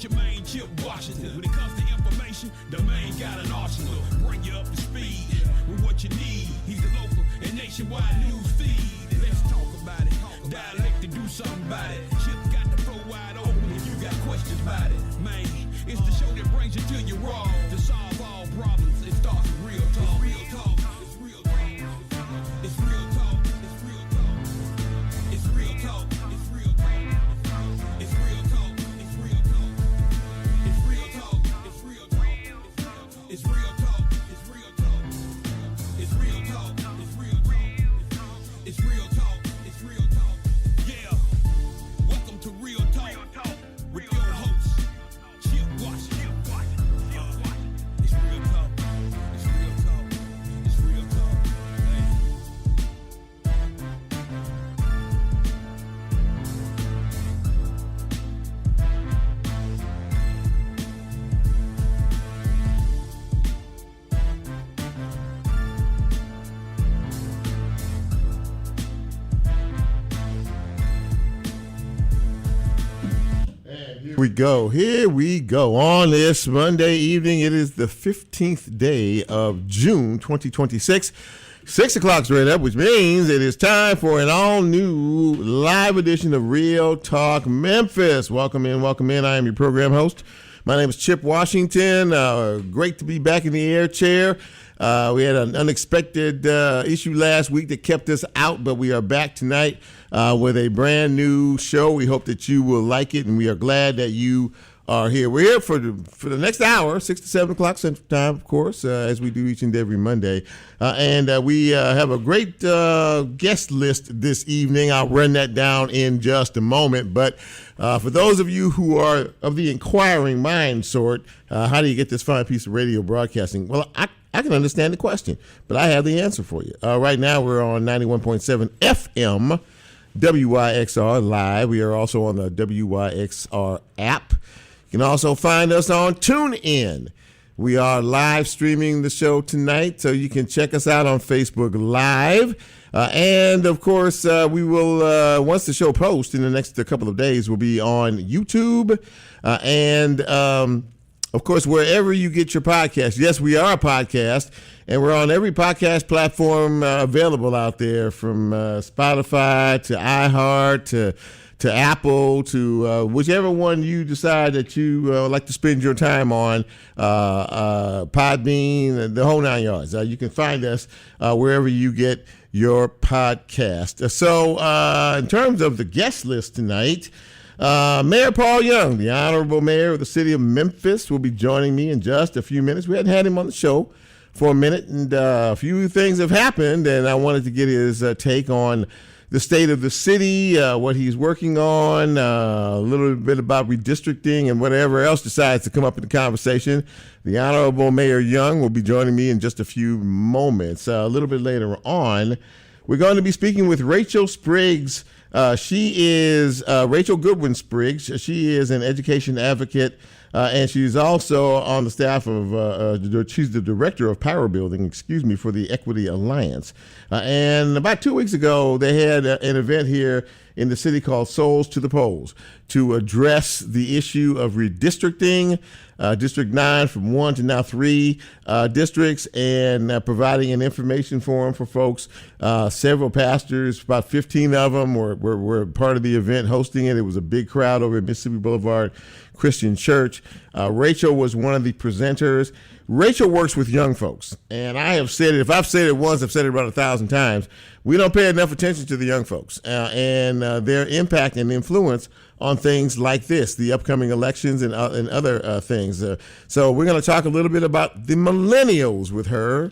with your main Chip Washington. When it comes to information, the main got an arsenal. Bring you up to speed with what you need. He's the local and nationwide news feed. Let's talk about it. Dialect to do something about it. Chip got the flow wide open if you got questions about it. Man, it's the show that brings you to your raw. To solve all problems, it starts with real talk. Real talk. It's real talk. It's real talk. It's real talk. It's real talk. It's real talk. It's real talk. It's real talk. It's real talk. It's real talk. It's real talk. It's real talk. It's real talk. It's real talk. It's real talk. It's real talk. Yeah. Welcome to Real Talk with your host, Chip Washington. It's real talk. It's real talk. It's real talk. Here we go. On this Monday evening, it is the 15th day of June 2026. 6 o'clock's right up, which means it is time for an all-new live edition of Real Talk Memphis. Welcome in, welcome in. I am your program host. My name is Chip Washington. Great to be back in the air chair. We had an unexpected issue last week that kept us out, but we are back tonight with a brand new show. We hope that you will like it, and we are glad that you are here. We're here for the next hour, 6 to 7 o'clock Central Time, of course, as we do each and every Monday. And we have a great guest list this evening. I'll run that down in just a moment. But for those of you who are of the inquiring mind sort, how do you get this fine piece of radio broadcasting? Well, I can understand the question, but I have the answer for you. Right now, we're on 91.7 FM, WYXR Live. We are also on the WYXR app. You can also find us on TuneIn. We are live streaming the show tonight, so you can check us out on Facebook Live. And, of course, we will, once the show posts in the next couple of days, we'll be on YouTube and, of course, wherever you get your podcast. Yes, we are a podcast, and we're on every podcast platform available out there, from Spotify to iHeart to Apple to whichever one you decide that you like to spend your time on, Podbean, the whole 9 yards. You can find us wherever you get your podcast. So in terms of the guest list tonight, Mayor Paul Young, the Honorable Mayor of the City of Memphis, will be joining me in just a few minutes. We hadn't had him on the show for a minute, and a few things have happened, and I wanted to get his take on the state of the city, what he's working on, a little bit about redistricting and whatever else decides to come up in the conversation. The Honorable Mayor Young will be joining me in just a few moments. A little bit later on, we're going to be speaking with Rachel Spriggs. She is Rachel Goodwin Spriggs. She is an education advocate, and she's also on the staff of, she's the director of power building, for the Equity Alliance. And about 2 weeks ago, they had an event here in the city called Souls to the Polls to address the issue of redistricting, District 9 from 1 to now 3 districts, and providing an information forum for folks. Several pastors, about 15 of them, were part of the event hosting it. It was a big crowd over at Mississippi Boulevard Christian Church. Rachel was one of the presenters. Rachel works with young folks, and I have said it. If I've said it once, I've said it about 1,000 times. We don't pay enough attention to the young folks and their impact and influence on things like this, the upcoming elections and other things. So we're going to talk a little bit about the millennials with her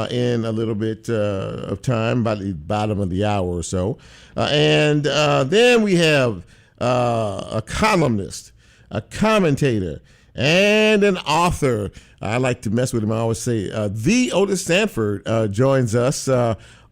in a little bit of time, by the bottom of the hour or so. And then we have a columnist, a commentator, and an author. I like to mess with him. I always say the Otis Sanford joins us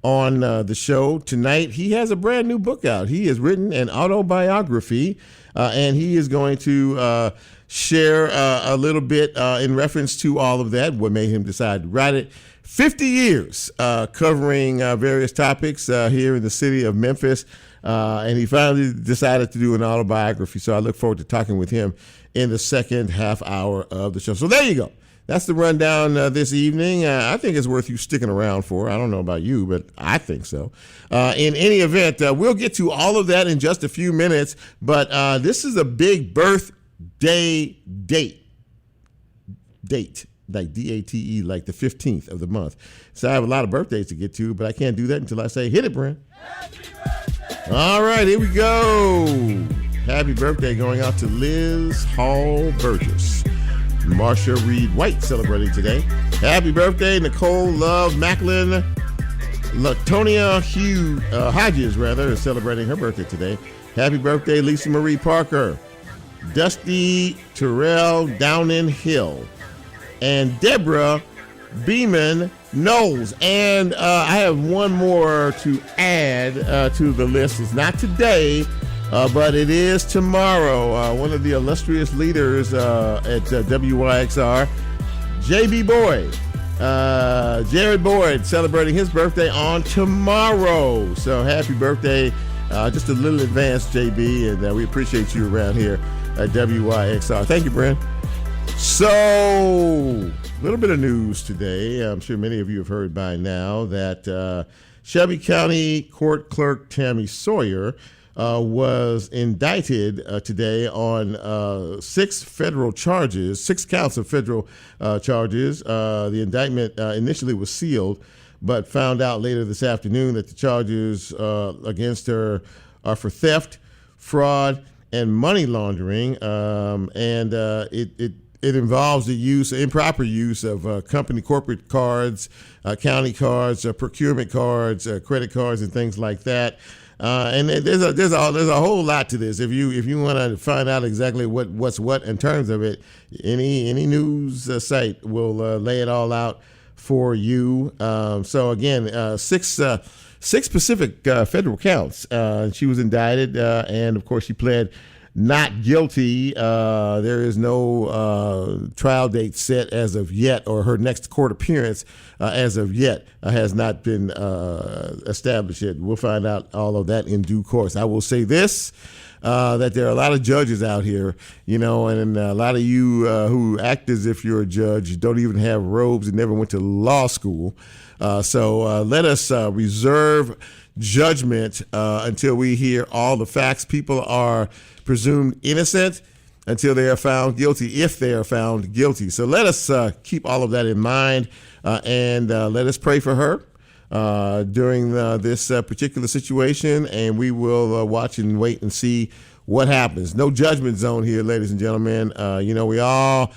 on the show tonight. He has a brand new book out. He has written an autobiography, and he is going to share a little bit in reference to all of that, what made him decide to write it. 50 years covering various topics here in the city of Memphis. And he finally decided to do an autobiography. So I look forward to talking with him in the second half hour of the show. So there you go. That's the rundown this evening. I think it's worth you sticking around for. I don't know about you, but I think so. In any event, we'll get to all of that in just a few minutes. But this is a big birthday date, like D-A-T-E, like the 15th of the month. So I have a lot of birthdays to get to, but I can't do that until I say, hit it, Brent. All right, here we go. Happy birthday going out to Liz Hall Burgess. Marsha Reed White celebrating today. Happy birthday, Nicole Love Macklin. Latonia Hodges, is celebrating her birthday today. Happy birthday, Lisa Marie Parker. Dusty Terrell Downing Hill. And Deborah Beeman Knowles. And I have one more to add to the list. It's not today, but it is tomorrow. One of the illustrious leaders at WYXR, J.B. Boyd, Jared Boyd, celebrating his birthday on tomorrow. So happy birthday, just a little advance, J.B., and we appreciate you around here at WYXR. Thank you, Brent. So, a little bit of news today. I'm sure many of you have heard by now that Shelby County Court Clerk Tammy Sawyer was indicted today on 6 counts of federal charges. The indictment initially was sealed, but found out later this afternoon that the charges against her are for theft, fraud, and money laundering, and it involves the improper use of company corporate cards, county cards, procurement cards, credit cards, and things like that. And there's a whole lot to this. If you want to find out exactly what's what in terms of it, any news site will lay it all out for you. So again, six specific federal counts. She was indicted, and of course she pled not guilty. There is no trial date set as of yet, or her next court appearance as of yet has not been established yet. We'll find out all of that in due course. I will say this, that there are a lot of judges out here, and a lot of you who act as if you're a judge don't even have robes and never went to law school. So let us reserve judgment until we hear all the facts. People are presumed innocent until they are found guilty, if they are found guilty. So let us keep all of that in mind, and let us pray for her during this particular situation, and we will watch and wait and see what happens. No judgment zone here, ladies and gentlemen. We all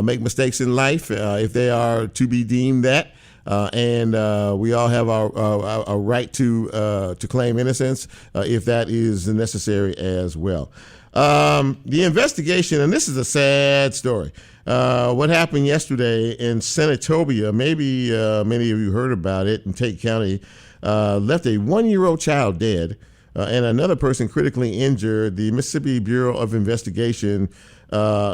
make mistakes in life, if they are to be deemed that. And we all have our right to claim innocence if that is necessary as well. The investigation, and this is a sad story. What happened yesterday in Senatobia, maybe many of you heard about it, in Tate County, left a 1-year-old child dead and another person critically injured. The Mississippi Bureau of Investigation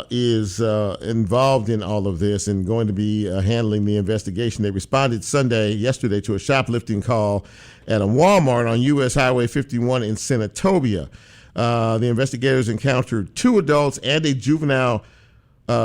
is involved in all of this and going to be handling the investigation. They responded yesterday to a shoplifting call at a Walmart on U.S. Highway 51 in Senatobia. The investigators encountered 2 adults and a juvenile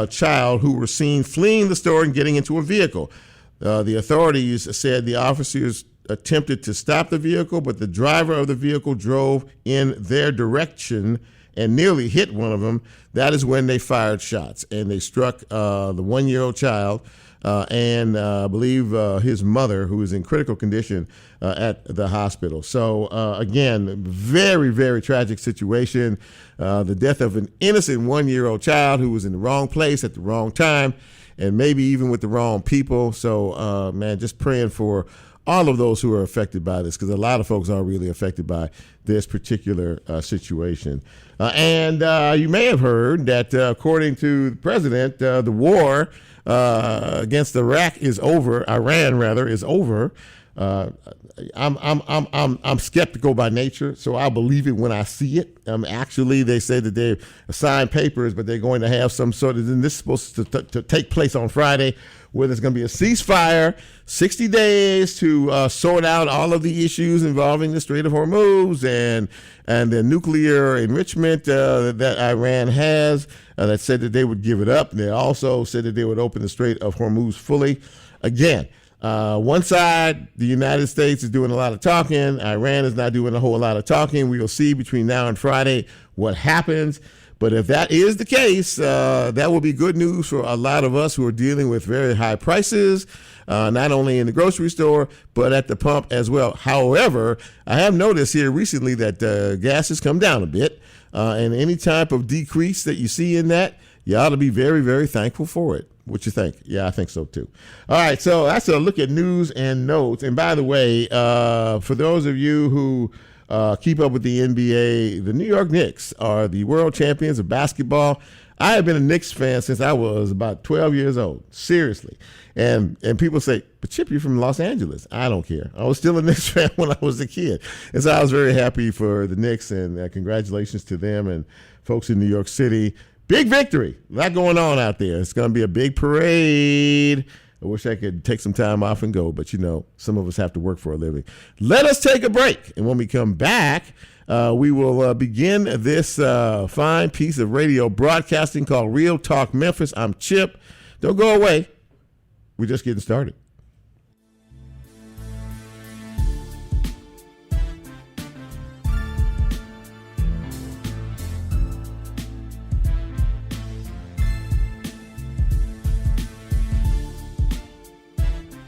child who were seen fleeing the store and getting into a vehicle. The authorities said the officers attempted to stop the vehicle, but the driver of the vehicle drove in their direction and nearly hit one of them. That is when they fired shots, and they struck the 1-year-old child and I believe his mother, who is in critical condition at the hospital. So again, very, very tragic situation. The death of an innocent 1-year-old child who was in the wrong place at the wrong time, and maybe even with the wrong people. So just praying for all of those who are affected by this, because a lot of folks are really affected by this particular situation. And you may have heard that according to the president, the war against Iran is over. I'm skeptical by nature, so I believe it when I see it. Actually, they say that they signed papers, but they're going to have some sort of, and this is supposed to take place on Friday, where there's going to be a ceasefire, 60 days to sort out all of the issues involving the Strait of Hormuz and the nuclear enrichment that Iran has, that said that they would give it up. And they also said that they would open the Strait of Hormuz fully. Again, one side, the United States is doing a lot of talking. Iran is not doing a whole lot of talking. We will see between now and Friday what happens. But if that is the case, that will be good news for a lot of us who are dealing with very high prices, not only in the grocery store, but at the pump as well. However, I have noticed here recently that gas has come down a bit, and any type of decrease that you see in that, you ought to be very, very thankful for it. What you think? Yeah, I think so too. All right, so that's a look at news and notes. And by the way, for those of you who keep up with the NBA, the New York Knicks are the world champions of basketball. I have been a Knicks fan since I was about 12 years old, seriously. And people say, but Chip, you're from Los Angeles. I don't care. I was still a Knicks fan when I was a kid. And so I was very happy for the Knicks, and congratulations to them and folks in New York City. Big victory. A lot going on out there. It's going to be a big parade. I wish I could take some time off and go, but some of us have to work for a living. Let us take a break. And when we come back, we will begin this fine piece of radio broadcasting called Real Talk Memphis. I'm Chip. Don't go away. We're just getting started.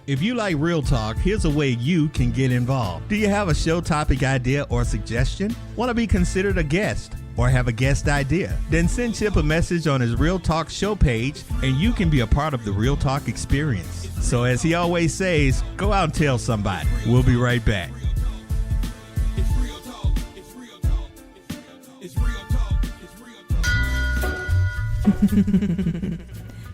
If you like Real Talk, here's a way you can get involved. Do you have a show topic idea or suggestion? Want to be considered a guest or have a guest idea? Then send Chip a message on his Real Talk show page and you can be a part of the Real Talk experience. So as he always says, go out and tell somebody. We'll be right back.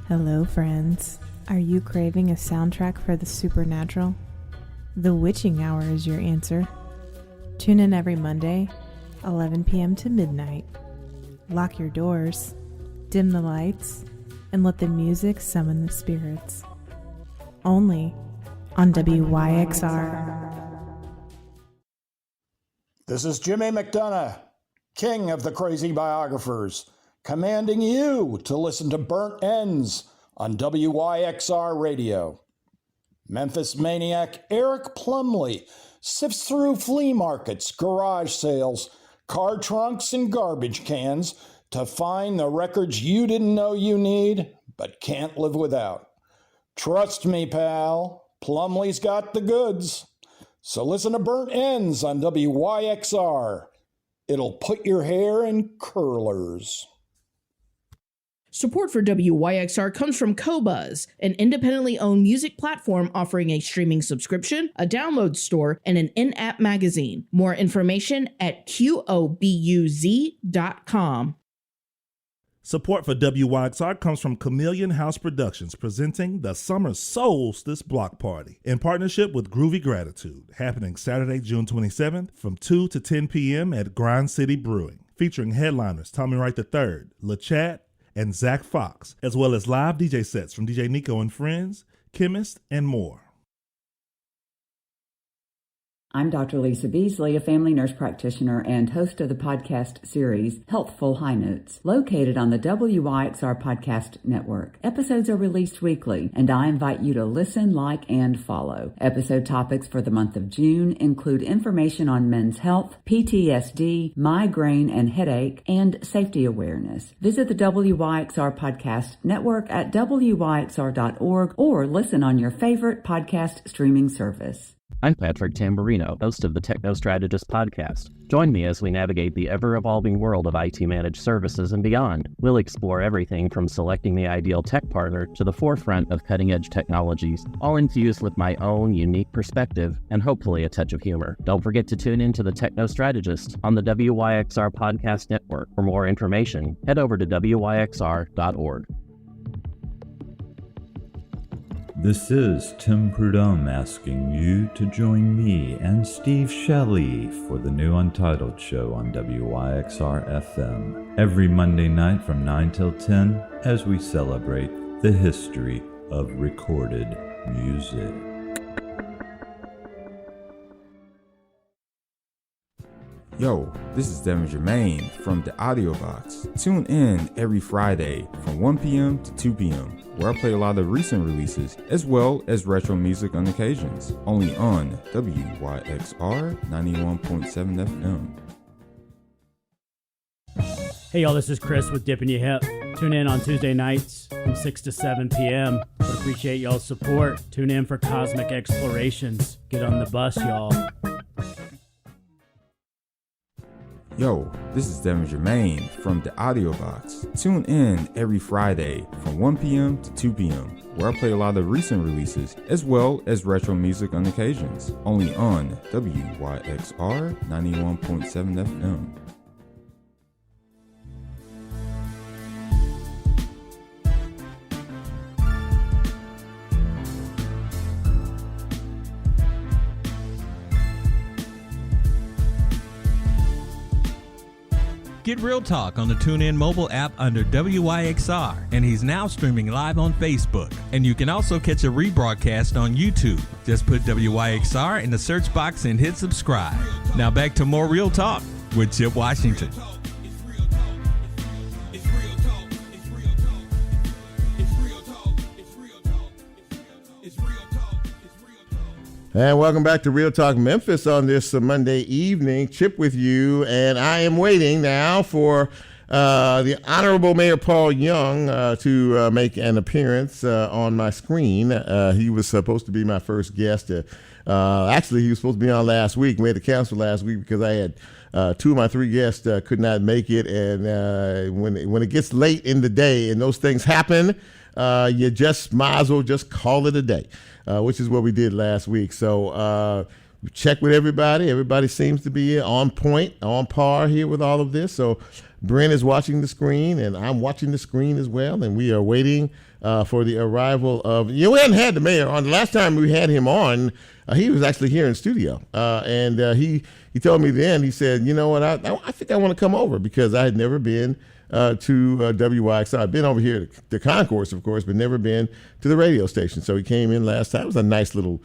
Hello, friends. Are you craving a soundtrack for the supernatural? The Witching Hour is your answer. Tune in every Monday, 11 p.m. to midnight. Lock your doors, dim the lights, and let the music summon the spirits. Only on WYXR. This is Jimmy McDonough, king of the crazy biographers, commanding you to listen to Burnt Ends on WYXR Radio. Memphis maniac Eric Plumley sifts through flea markets, garage sales, car trunks, and garbage cans to find the records you didn't know you need but can't live without. Trust me, pal, Plumley's got the goods. So listen to Burnt Ends on WYXR. It'll put your hair in curlers. Support for WYXR comes from Qobuz, an independently owned music platform offering a streaming subscription, a download store, and an in-app magazine. More information at qobuz.com. Support for WYXR comes from Chameleon House Productions, presenting the Summer Solstice Block Party in partnership with Groovy Gratitude, happening Saturday, June 27th from 2 to 10 p.m. at Grind City Brewing, featuring headliners Tommy Wright III, LaChat, and Zach Fox, as well as live DJ sets from DJ Nico and Friends, Chemist, and more. I'm Dr. Lisa Beasley, a family nurse practitioner and host of the podcast series Healthful High Notes, located on the WYXR Podcast Network. Episodes are released weekly, and I invite you to listen, like, and follow. Episode topics for the month of June include information on men's health, PTSD, migraine and headache, and safety awareness. Visit the WYXR Podcast Network at WYXR.org or listen on your favorite podcast streaming service. I'm Patrick Tamburino, host of the Techno Strategist podcast. Join me as we navigate the ever-evolving world of IT managed services and beyond. We'll explore everything from selecting the ideal tech partner to the forefront of cutting-edge technologies, all infused with my own unique perspective and hopefully a touch of humor. Don't forget to tune in to the Techno Strategist on the WYXR Podcast Network. For more information, head over to WYXR.org. This is Tim Prudhomme asking you to join me and Steve Shelley for the new Untitled show on WYXR FM every Monday night from 9 till 10 as we celebrate the history of recorded music. Yo, this is Devin Germain from the Audio Box. Tune in every Friday from 1 p.m. to 2 p.m. where I play a lot of recent releases as well as retro music on occasions. Only on WYXR 91.7 FM. Hey y'all, this is Chris with Dippin' Your Hip. Tune in on Tuesday nights from 6 to 7 p.m. Would appreciate y'all's support. Tune in for Cosmic Explorations. Get on the bus, y'all. Yo, this is Devin Germain from the Audio Box. Tune in every Friday from 1 p.m. to 2 p.m. where I play a lot of recent releases as well as retro music on occasions. Only on WYXR 91.7 FM. Get Real Talk on the TuneIn mobile app under WYXR, and he's now streaming live on Facebook. And you can also catch a rebroadcast on YouTube. Just put WYXR in the search box and hit subscribe. Now back to more Real Talk with Chip Washington. And welcome back to Real Talk Memphis on this Monday evening. Chip with you, and I am waiting now for the Honorable Mayor Paul Young to make an appearance on my screen. He was supposed to be my first guest. Actually, he was supposed to be on last week. We had to cancel last week because I had two of my three guests could not make it. And when it gets late in the day and those things happen, you just might as well just call it a day. Which is what we did last week. So we checked with everybody. Everybody seems to be on point, on par here with all of this. So Brent is watching the screen, and I'm watching the screen as well. And we are waiting for the arrival of, we hadn't had the mayor on. The last time we had him on, he was actually here in studio. And he told me then, he said, you know what, I think I want to come over because I had never been to WYXR. I've been over here to the concourse, of course, but never been to the radio station. So he came in last time. It was a nice little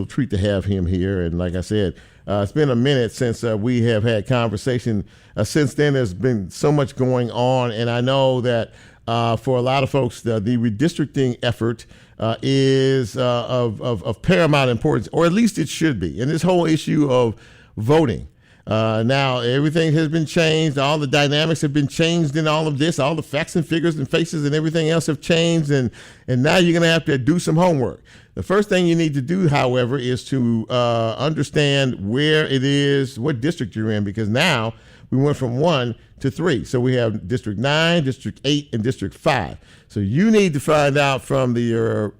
treat to have him here. And like I said, it's been a minute since we have had conversation. Since then, there's been so much going on, and I know that for a lot of folks, the redistricting effort is of paramount importance, or at least it should be. And this whole issue of voting. Now, everything has been changed. All the dynamics have been changed in all of this. All the facts and figures and faces and everything else have changed. And now you're going to have to do some homework. The first thing you need to do, however, is to understand where it is, what district you're in, because now we went from 1 to 3. So we have District 9, District 8, and District 5. So you need to find out from the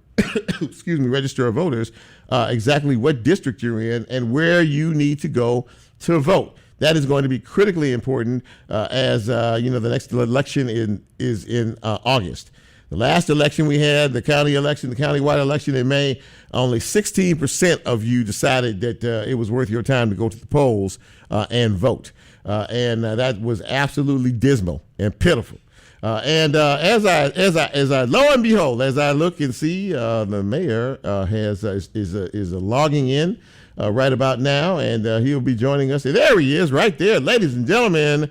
Register of Voters exactly what district you're in and where you need to go to vote. That is going to be critically important as the next election is in August. The last election we had, the county election, the countywide election in May, only 16% of you decided that it was worth your time to go to the polls and vote. And that was absolutely dismal and pitiful. And as I lo and behold, as I look and see, the mayor is logging in right about now, and he'll be joining us. And there he is, right there, ladies and gentlemen.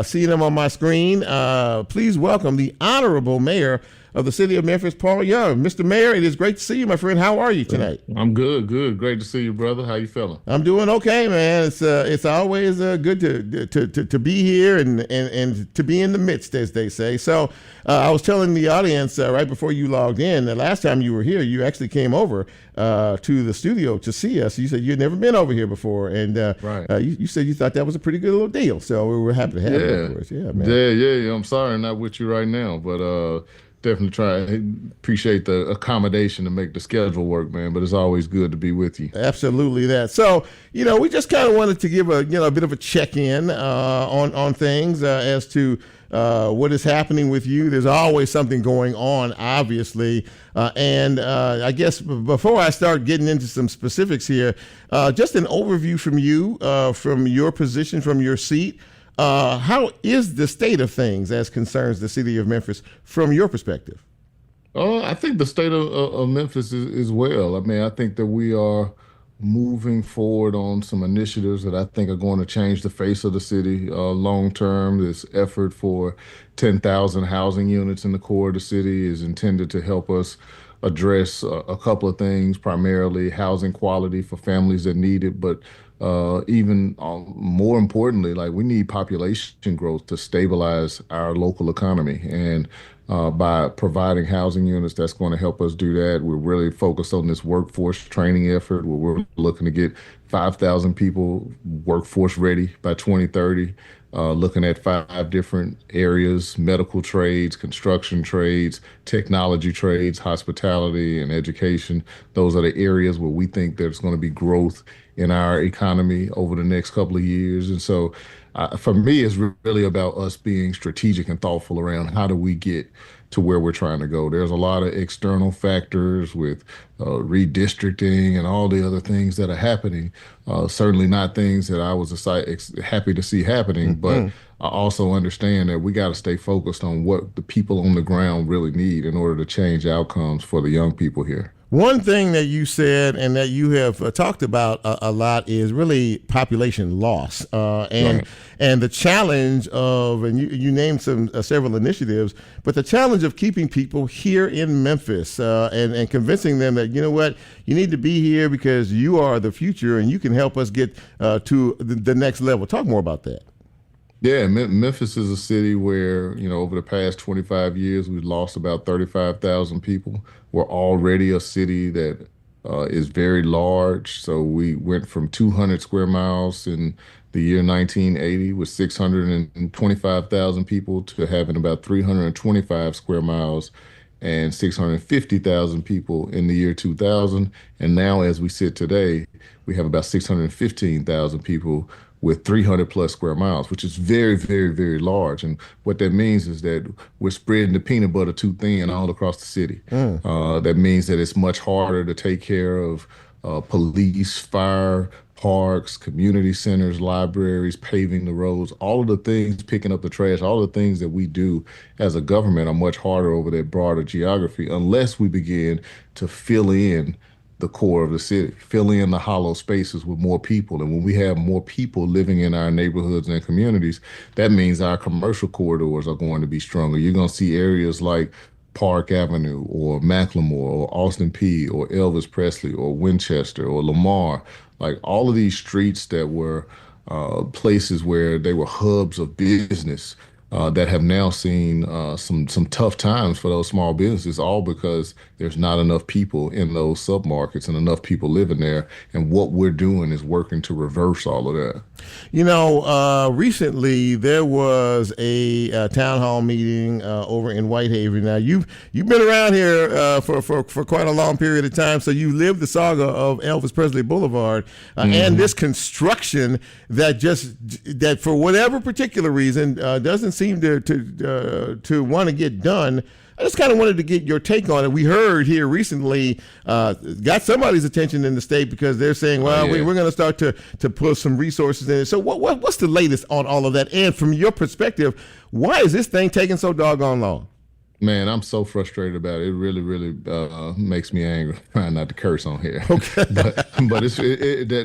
Seeing him on my screen, please welcome the Honorable Mayor of the City of Memphis, Paul Young. Mr. Mayor, it is great to see you, my friend. How are you tonight? I'm good. Great to see you, brother. How you feeling? I'm doing okay, man. It's always good to be here and to be in the midst, as they say. So I was telling the audience right before you logged in, the last time you were here, you actually came over to the studio to see us. You said you'd never been over here before, and right. You said you thought that was a pretty good little deal. So we were happy to have you, of course. Yeah, man. Yeah. I'm sorry I'm not with you right now, but definitely appreciate the accommodation to make the schedule work, man. But it's always good to be with you. Absolutely that. So, we just kind of wanted to give a bit of a check-in on things as to what is happening with you. There's always something going on, obviously. And I guess before I start getting into some specifics here, just an overview from you, from your position, from your seat. How is the state of things as concerns the city of Memphis from your perspective? I think the state of Memphis is well. I mean, I think that we are moving forward on some initiatives that I think are going to change the face of the city long term. This effort for 10,000 housing units in the core of the city is intended to help us address a couple of things, primarily housing quality for families that need it, but even more importantly, like we need population growth to stabilize our local economy. And by providing housing units, that's going to help us do that. We're really focused on this workforce training effort where we're looking to get 5,000 people workforce ready by 2030. Looking at 5 different areas: medical trades, construction trades, technology trades, hospitality, and education. Those are the areas where we think there's going to be growth in our economy over the next couple of years. And so for me, it's really about us being strategic and thoughtful around how do we get to where we're trying to go. There's a lot of external factors with redistricting and all the other things that are happening. Certainly not things that I was happy to see happening, but I also understand that we got to stay focused on what the people on the ground really need in order to change outcomes for the young people here. One thing that you said and that you have talked about a lot is really population loss, and the challenge of, and you named several initiatives, but the challenge of keeping people here in Memphis and convincing them that, you know what, you need to be here because you are the future and you can help us get to the next level. Talk more about that. Yeah, Memphis is a city where, over the past 25 years, we've lost about 35,000 people. We're already a city that is very large. So we went from 200 square miles in the year 1980 with 625,000 people to having about 325 square miles and 650,000 people in the year 2000. And now, as we sit today, we have about 615,000 people with 300 plus square miles, which is very, very, very large. And what that means is that we're spreading the peanut butter too thin all across the city. That means that it's much harder to take care of police, fire, parks, community centers, libraries, paving the roads, all of the things, picking up the trash, all the things that we do as a government are much harder over that broader geography unless we begin to fill in the core of the city, fill in the hollow spaces with more people. And when we have more people living in our neighborhoods and communities, that means our commercial corridors are going to be stronger. You're going to see areas like Park Avenue or Macklemore or Austin P or Elvis Presley or Winchester or Lamar, like all of these streets that were places where they were hubs of business that have now seen some tough times for those small businesses, all because there's not enough people in those submarkets and enough people living there. And what we're doing is working to reverse all of that. Recently there was a town hall meeting over in Whitehaven. Now you've been around here for quite a long period of time, so you lived the saga of Elvis Presley Boulevard and this construction that for whatever particular reason doesn't seem to want to get done. I just kind of wanted to get your take on it. We heard here recently, got somebody's attention in the state because they're saying, well, we're going to start to put some resources in it. So what's the latest on all of that? And from your perspective, why is this thing taking so doggone long? Man, I'm so frustrated about it. It really, really makes me angry. Trying not to curse on here. Okay. but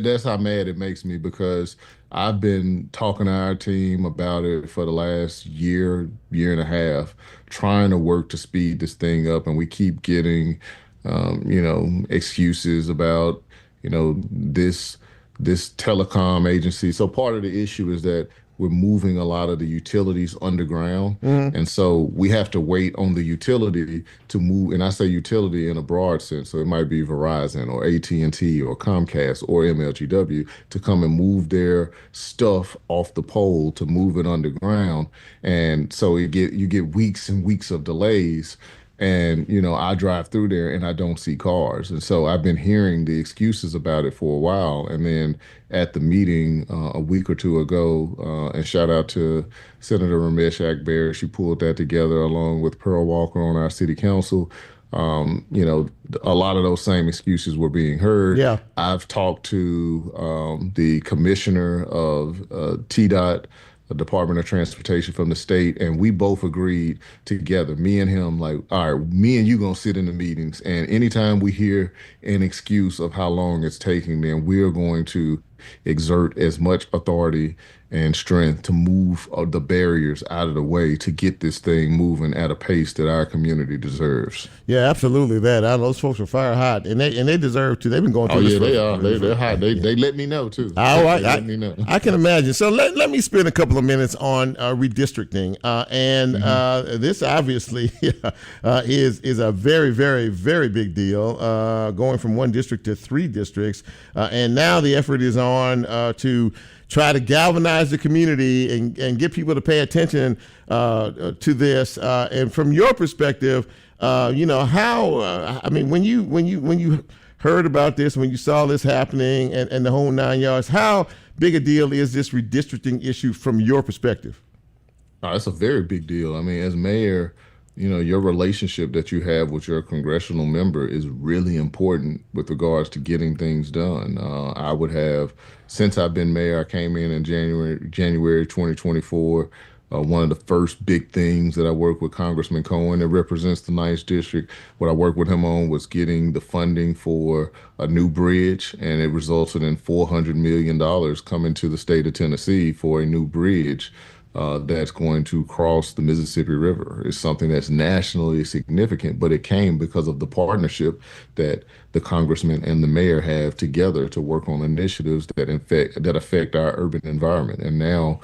that's how mad it makes me, because I've been talking to our team about it for the last year and a half, trying to work to speed this thing up. And we keep getting, excuses about, this telecom agency. So part of the issue is that we're moving a lot of the utilities underground. And so we have to wait on the utility to move. And I say utility in a broad sense. So it might be Verizon or AT&T or Comcast or MLGW to come and move their stuff off the pole to move it underground. And so you get weeks and weeks of delays. And, I drive through there and I don't see cars. And so I've been hearing the excuses about it for a while. And then at the meeting a week or two ago, and shout out to Senator Ramesh Akbar, she pulled that together along with Pearl Walker on our city council. A lot of those same excuses were being heard. Yeah. I've talked to the commissioner of TDOT, the Department of Transportation from the state, and we both agreed together, me and him, like, all right, me and you gonna sit in the meetings, and anytime we hear an excuse of how long it's taking, then we're going to exert as much authority and strength to move the barriers out of the way to get this thing moving at a pace that our community deserves. Yeah, absolutely. That those folks are fire hot, and they deserve to. They've been going through. Oh this yeah, for, they are. They're hot. They let me know too. Let me know. I can imagine. So let me spend a couple of minutes on redistricting, and this obviously is a very, very, very big deal. Going from one district to 3 districts, and now the effort is on to try to galvanize the community and get people to pay attention to this. And from your perspective, how when you heard about this, when you saw this happening and the whole 9 yards, how big a deal is this redistricting issue from your perspective? It's a very big deal. I mean, as mayor, your relationship that you have with your congressional member is really important with regards to getting things done. I would have, since I've been mayor, I came in January 2024. One of the first big things that I worked with Congressman Cohen that represents the 9th District, what I worked with him on was getting the funding for a new bridge, and it resulted in $400 million coming to the state of Tennessee for a new bridge that's going to cross the Mississippi River. It's something that's nationally significant, but it came because of the partnership that the congressman and the mayor have together to work on initiatives that affect our urban environment. And now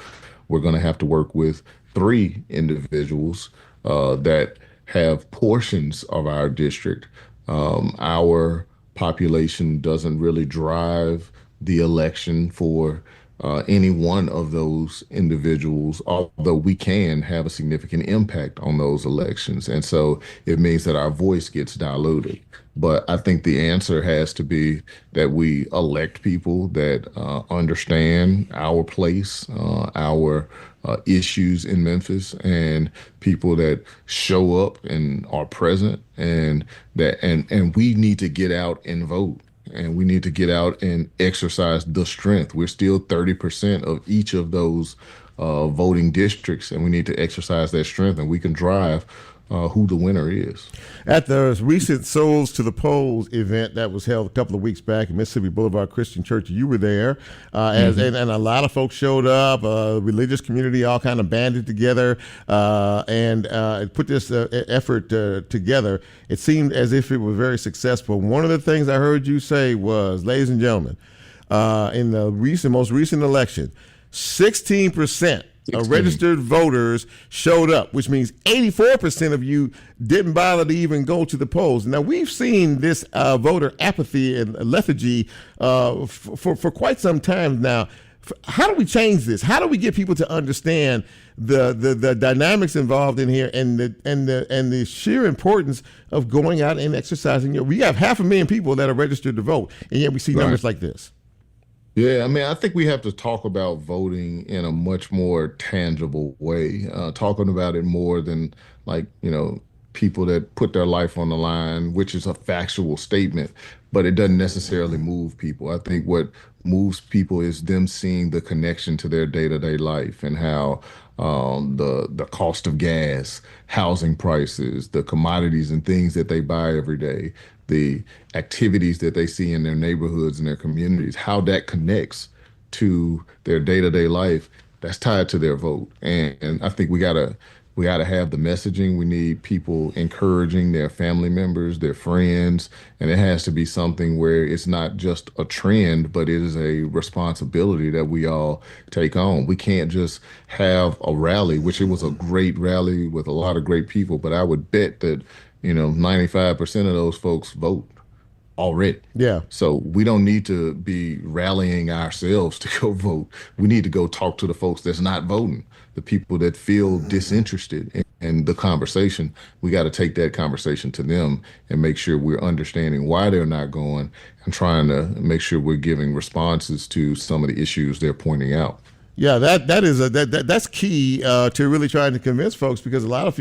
we're going to have to work with 3 individuals that have portions of our district. Our population doesn't really drive the election for any one of those individuals, although we can have a significant impact on those elections. And so it means that our voice gets diluted. But I think the answer has to be that we elect people that understand our place, our issues in Memphis, and people that show up and are present, and we need to get out and vote. And we need to get out and exercise the strength. We're still 30% of each of those voting districts, and we need to exercise that strength, and we can drive who the winner is. At the recent Souls to the Polls event that was held a couple of weeks back at Mississippi Boulevard Christian Church, you were there, and a lot of folks showed up. Religious community all kind of banded together and put this effort together. It seemed as if it was very successful. One of the things I heard you say was, ladies and gentlemen, in the most recent election, 16% of registered voters showed up, which means 84% of you didn't bother to even go to the polls. Now, we've seen this voter apathy and lethargy for quite some time now. How do we change this? How do we get people to understand the dynamics involved in here and the sheer importance of going out and exercising? We have 500,000 people that are registered to vote, and yet we see numbers like this. Yeah, I mean, I think we have to talk about voting in a much more tangible way, talking about it more than people that put their life on the line, which is a factual statement, but it doesn't necessarily move people. I think what moves people is them seeing the connection to their day-to-day life and how the cost of gas, housing prices, the commodities and things that they buy every day, the activities that they see in their neighborhoods and their communities, how that connects to their day-to-day life, that's tied to their vote. And I think we gotta have the messaging. We need people encouraging their family members, their friends, and it has to be something where it's not just a trend, but it is a responsibility that we all take on. We can't just have a rally, which it was a great rally with a lot of great people, but I would bet that 95% of those folks vote already. Yeah. So we don't need to be rallying ourselves to go vote. We need to go talk to the folks that's not voting, the people that feel disinterested the conversation, we got to take that conversation to them and make sure we're understanding why they're not going and trying to make sure we're giving responses to some of the issues they're pointing out. Yeah, that's key to really trying to convince folks, because a lot of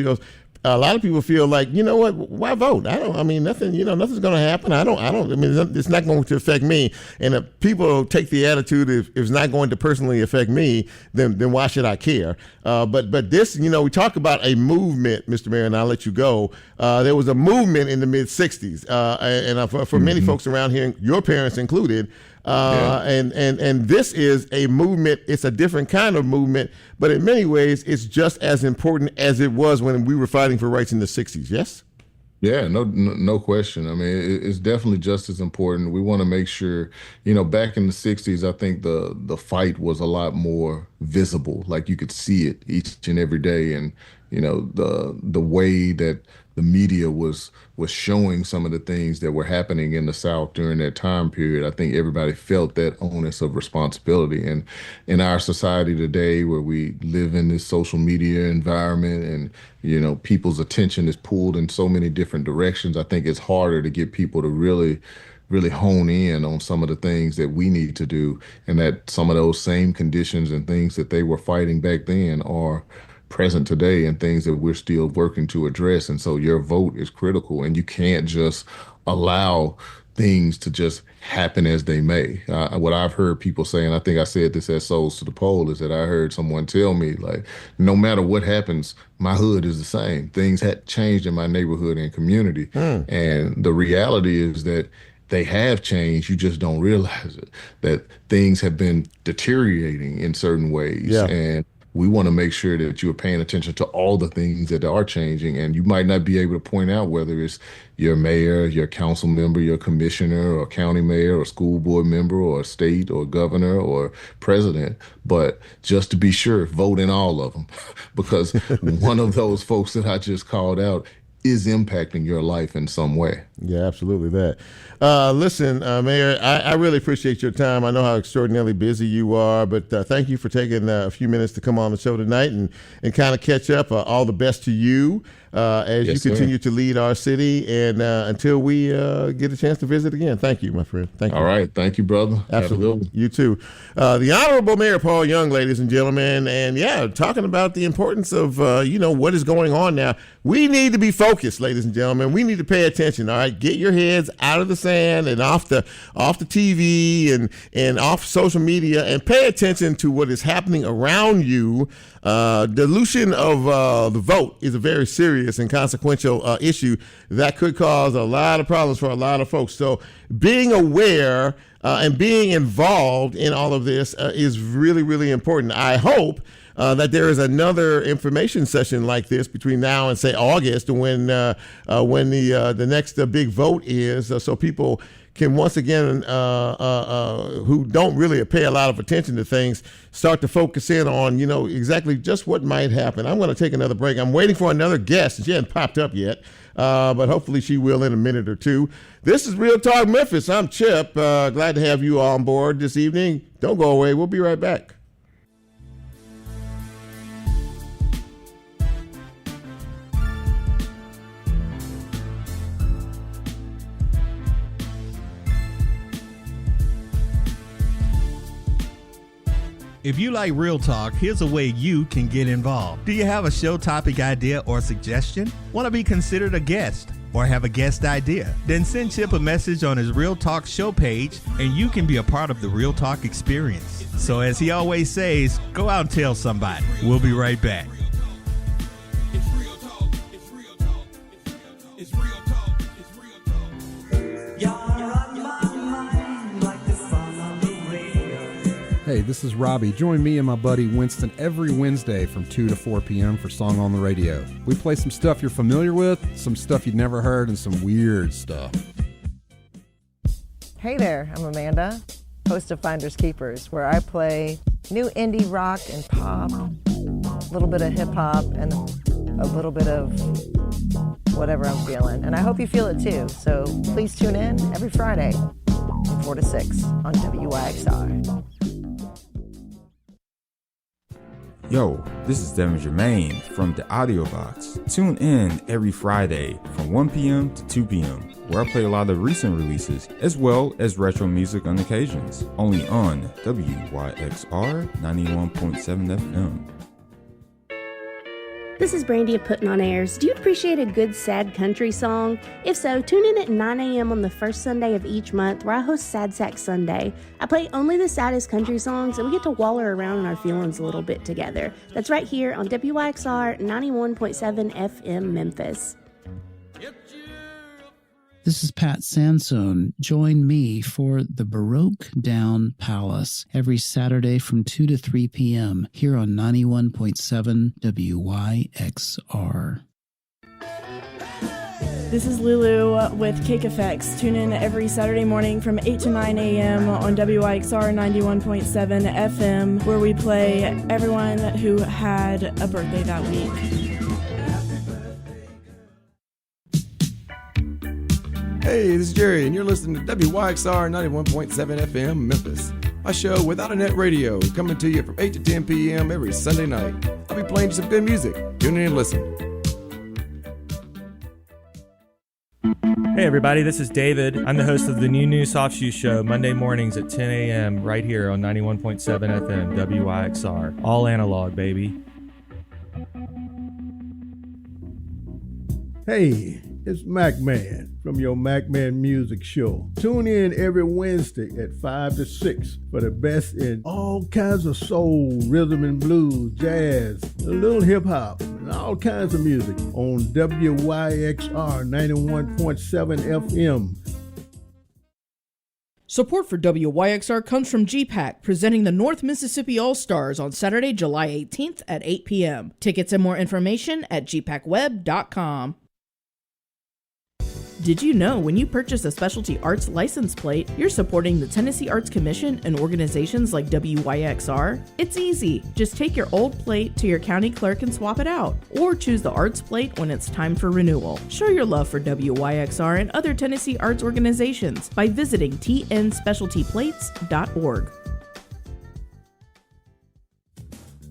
people feel like, you know what, why vote? Nothing's going to happen. It's not going to affect me. And if people take the attitude, if it's not going to personally affect me, then why should I care? But this, we talk about a movement, Mr. Mayor, and I'll let you go. There was a movement in the mid 60s. And for many folks around here, your parents included, and this is a movement. It's a different kind of movement, but in many ways, it's just as important as it was when we were fighting for rights in the 60s. Yes? Yeah, no question. I mean, it's definitely just as important. We want to make sure, back in the 60s, I think the fight was a lot more visible. Like you could see it each and every day. And, the way that the media was showing some of the things that were happening in the South during that time period, I think everybody felt that onus of responsibility. And in our society today, where we live in this social media environment and, people's attention is pulled in so many different directions, I think it's harder to get people to really hone in on some of the things that we need to do, and that some of those same conditions and things that they were fighting back then are present today and things that we're still working to address. And so your vote is critical, and you can't just allow things to just happen as they may. What I've heard people say, and I think I said this at Souls to the Poll, is that I heard someone tell me, like, no matter what happens, my hood is the same. Things had changed in my neighborhood and community. And the reality is that they have changed. You just don't realize it, that things have been deteriorating in certain ways. Yeah. And we want to make sure that you're paying attention to all the things that are changing. And you might not be able to point out whether it's your mayor, your council member, your commissioner, or county mayor, or school board member, or state, or governor, or president. But just to be sure, vote in all of them, because one of those folks that I just called out is impacting your life in some way. Yeah, absolutely that. Listen, Mayor, I really appreciate your time. I know how extraordinarily busy you are, but thank you for taking a few minutes to come on the show tonight and kind of catch up. All the best to you as you continue to lead our city, and until we get a chance to visit again. Thank you, my friend. Thank you. All right. Thank you, brother. Absolutely. You too. The Honorable Mayor Paul Young, ladies and gentlemen, and talking about the importance of, what is going on now. We need to be focused, ladies and gentlemen. We need to pay attention. All right. Get your heads out of the sand and off the TV and off social media, and pay attention to what is happening around you. Dilution of the vote is a very serious and consequential issue that could cause a lot of problems for a lot of folks. So being aware and being involved in all of this is really, really important. I hope that there is another information session like this between now and, say, August, when the next big vote is, so people can once again, who don't really pay a lot of attention to things, start to focus in on, exactly just what might happen. I'm going to take another break. I'm waiting for another guest. She hasn't popped up yet, but hopefully she will in a minute or two. This is Real Talk Memphis. I'm Chip. Glad to have you on board this evening. Don't go away. We'll be right back. If you like Real Talk, here's a way you can get involved. Do you have a show topic idea or suggestion? Want to be considered a guest or have a guest idea? Then send Chip a message on his Real Talk show page, and you can be a part of the Real Talk experience. So as he always says, go out and tell somebody. We'll be right back. Hey, this is Robbie. Join me and my buddy Winston every Wednesday from 2 to 4 p.m. for Song on the Radio. We play some stuff you're familiar with, some stuff you've never heard, and some weird stuff. Hey there, I'm Amanda, host of Finders Keepers, where I play new indie rock and pop, a little bit of hip-hop, and a little bit of whatever I'm feeling. And I hope you feel it too, so please tune in every Friday from 4 to 6 on WYXR. Yo, this is Devin Germain from the Audio Box. Tune in every Friday from 1 p.m. to 2 p.m., where I play a lot of recent releases, as well as retro music on occasions, only on WYXR 91.7 FM. This is Brandy of Putting on Airs. Do you appreciate a good sad country song? If so, tune in at 9 a.m. on the first Sunday of each month where I host Sad Sack Sunday. I play only the saddest country songs and we get to waller around in our feelings a little bit together. That's right here on WYXR 91.7 FM Memphis. This is Pat Sansone. Join me for the Baroque Down Palace every Saturday from 2 to 3 p.m. here on 91.7 WYXR. This is Lulu with Cake Effects. Tune in every Saturday morning from 8 to 9 a.m. on WYXR 91.7 FM, where we play everyone who had a birthday that week. Hey, this is Jerry, and you're listening to WYXR 91.7 FM Memphis. My show, Without a Net Radio, coming to you from 8 to 10 p.m. every Sunday night. I'll be playing you some good music. Tune in and listen. Hey everybody, this is David. I'm the host of the New Soft Shoe Show, Monday mornings at 10 a.m. right here on 91.7 FM WYXR. All analog, baby. Hey, it's Mac Man from your Mac Man Music Show. Tune in every Wednesday at 5 to 6 for the best in all kinds of soul, rhythm and blues, jazz, a little hip hop, and all kinds of music on WYXR 91.7 FM. Support for WYXR comes from GPAC, presenting the North Mississippi All-Stars on Saturday, July 18th at 8 p.m. Tickets and more information at gpacweb.com. Did you know when you purchase a specialty arts license plate, you're supporting the Tennessee Arts Commission and organizations like WYXR? It's easy. Just take your old plate to your county clerk and swap it out, or choose the arts plate when it's time for renewal. Show your love for WYXR and other Tennessee arts organizations by visiting tnspecialtyplates.org.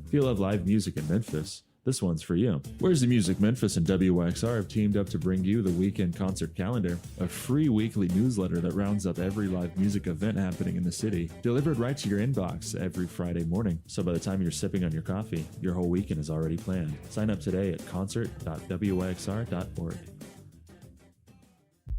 If you love live music in Memphis, this one's for you. Where's the Music? Memphis and WYXR have teamed up to bring you the Weekend Concert Calendar, a free weekly newsletter that rounds up every live music event happening in the city, delivered right to your inbox every Friday morning. So by the time you're sipping on your coffee, your whole weekend is already planned. Sign up today at concert.wyxr.org.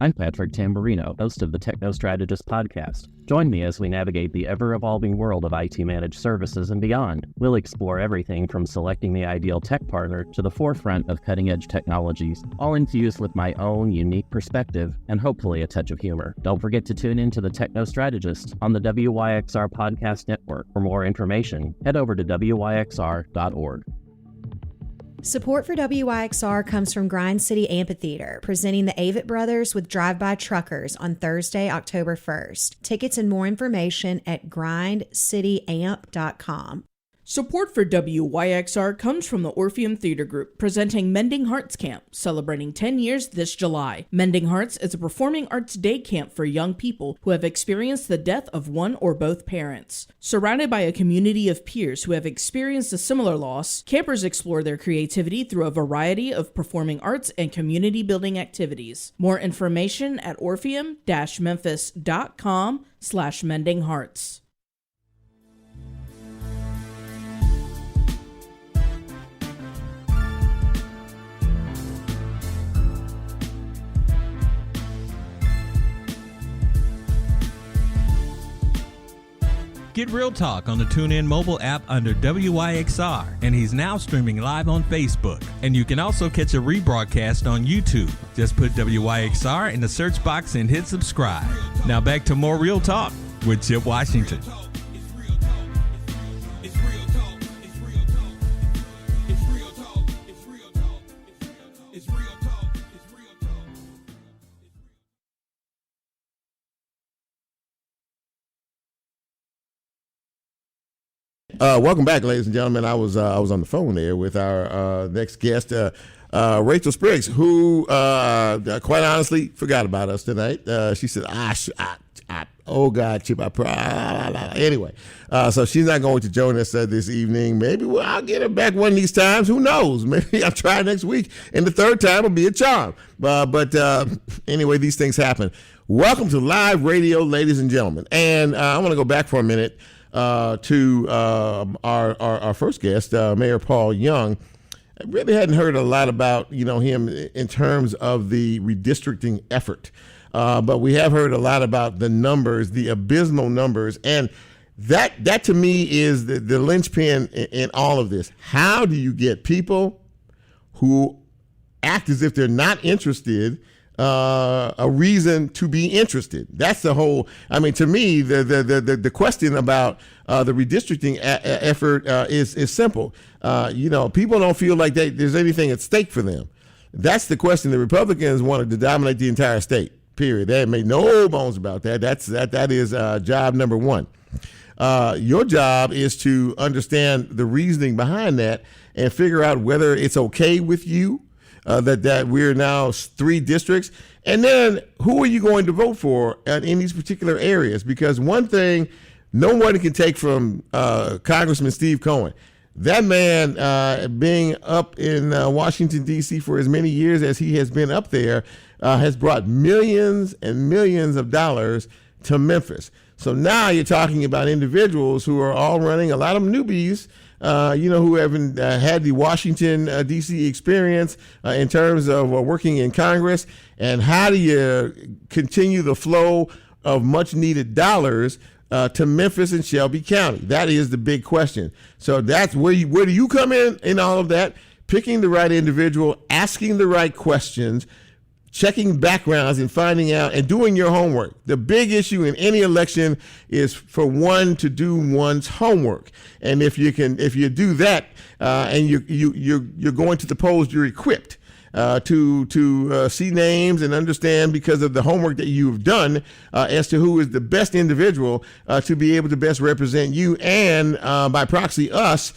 I'm Patrick Tamburino, host of the Techno Strategist podcast. Join me as we navigate the ever-evolving world of IT managed services and beyond. We'll explore everything from selecting the ideal tech partner to the forefront of cutting-edge technologies, all infused with my own unique perspective and hopefully a touch of humor. Don't forget to tune in to the Techno Strategist on the WYXR Podcast Network. For more information, head over to wyxr.org. Support for WYXR comes from Grind City Amphitheater, presenting the Avett Brothers with Drive-By Truckers on Thursday, October 1st. Tickets and more information at grindcityamp.com. Support for WYXR comes from the Orpheum Theater Group, presenting Mending Hearts Camp, celebrating 10 years this July. Mending Hearts is a performing arts day camp for young people who have experienced the death of one or both parents. Surrounded by a community of peers who have experienced a similar loss, campers explore their creativity through a variety of performing arts and community-building activities. More information at orpheum-memphis.com/mendinghearts. Get Real Talk on the TuneIn mobile app under WYXR, and he's now streaming live on Facebook. And you can also catch a rebroadcast on YouTube. Just put WYXR in the search box and hit subscribe. Now back to more Real Talk with Chip Washington. Welcome back, ladies and gentlemen. I was on the phone there with our next guest, Rachel Spriggs, who quite honestly forgot about us tonight. She said, Oh God, Chip! Anyway, so she's not going to join us this evening. Maybe I'll get her back one of these times. Who knows? Maybe I'll try next week, and the third time will be a charm. But anyway, these things happen. Welcome to live radio, ladies and gentlemen. And I want to go back for a minute to our first guest, Mayor Paul Young. I really hadn't heard a lot about him in terms of the redistricting effort. But we have heard a lot about the numbers, the abysmal numbers, and that to me is the linchpin in all of this. How do you get people who act as if they're not interested a reason to be interested? That's the whole. I mean, to me, the question about the redistricting effort is simple. People don't feel like there's anything at stake for them. That's the question. The Republicans wanted to dominate the entire state. Period. They made no bones about that. That is job number one. Your job is to understand the reasoning behind that and figure out whether it's okay with you that we're now 3 districts, and then who are you going to vote for in these particular areas? Because one thing no one can take from Congressman Steve Cohen. That man, being up in Washington, D.C. for as many years as he has been up there, has brought millions and millions of dollars to Memphis. So now you're talking about individuals who are all running, a lot of them newbies, who haven't had the Washington, D.C. experience in terms of working in Congress. And how do you continue the flow of much needed dollars to Memphis and Shelby County? That is the big question. So that's where do you come in all of that? Picking the right individual, asking the right questions, checking backgrounds and finding out and doing your homework. The big issue in any election is for one to do one's homework. And if you do that and you're going to the polls, you're equipped to see names and understand, because of the homework that you've done, as to who is the best individual to be able to best represent you and by proxy us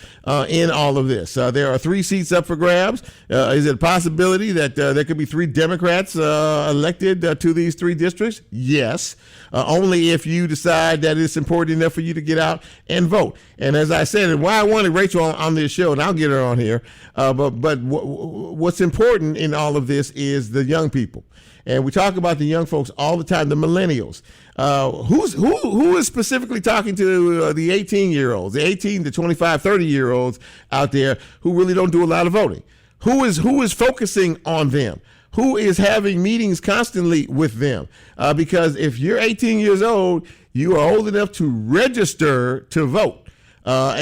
in all of this. There are 3 seats up for grabs. Is it a possibility that there could be 3 Democrats elected to these 3 districts? Yes. Only if you decide that it's important enough for you to get out and vote. And as I said, and why I wanted Rachel on this show, and I'll get her on here, but what's important in all of this is the young people. And we talk about the young folks all the time, the millennials. Who is specifically talking to the 18-year-olds, the 18 to 25, 30-year-olds out there who really don't do a lot of voting? Who is focusing on them? Who is having meetings constantly with them? Because if you're 18 years old, you are old enough to register to vote. That's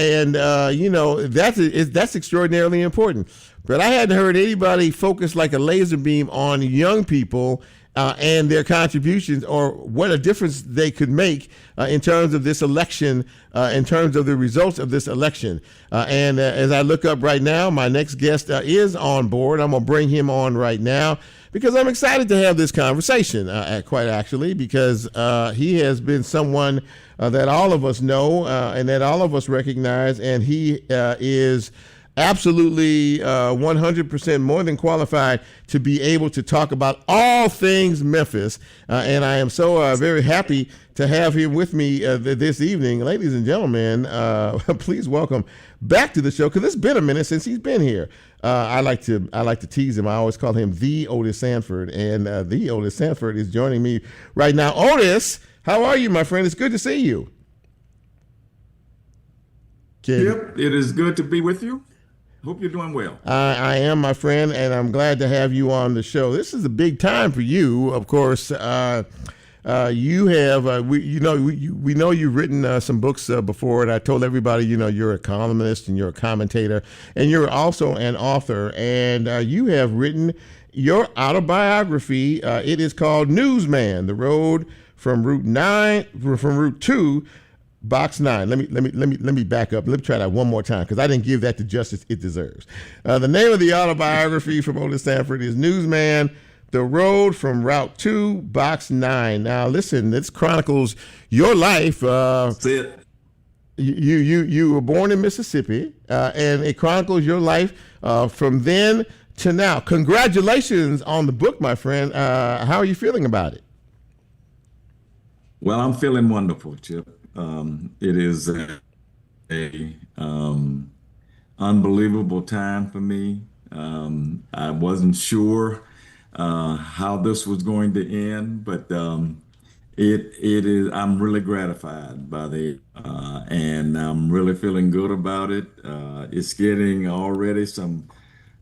extraordinarily important. But I hadn't heard anybody focus like a laser beam on young people and their contributions, or what a difference they could make in terms of this election, in terms of the results of this election. And as I look up right now, my next guest is on board. I'm going to bring him on right now because I'm excited to have this conversation, quite actually, because he has been someone that all of us know and that all of us recognize, and he is absolutely 100% more than qualified to be able to talk about all things Memphis. And I am so very happy to have him with me this evening. Ladies and gentlemen, please welcome back to the show, because it's been a minute since he's been here. I like to tease him. I always call him the Otis Sanford, and the Otis Sanford is joining me right now. Otis, how are you, my friend? It's good to see you. Yep, it is good to be with you. Hope you're doing well. I am, my friend, and I'm glad to have you on the show. This is a big time for you, of course. You have, we know you've written some books before, and I told everybody, you're a columnist and you're a commentator, and you're also an author, and you have written your autobiography. It is called Newsman: The Road from Route 2. Box 9. Let me back up. Let me try that one more time, because I didn't give that the justice it deserves. The name of the autobiography from Otis Sanford is Newsman: The Road from Route 2, Box 9. Now, listen, this chronicles your life. That's it. You were born in Mississippi, and it chronicles your life from then to now. Congratulations on the book, my friend. How are you feeling about it? Well, I'm feeling wonderful, Chip. It is a unbelievable time for me. I wasn't sure how this was going to end, but it is. I'm really gratified by and I'm really feeling good about it. It's getting already some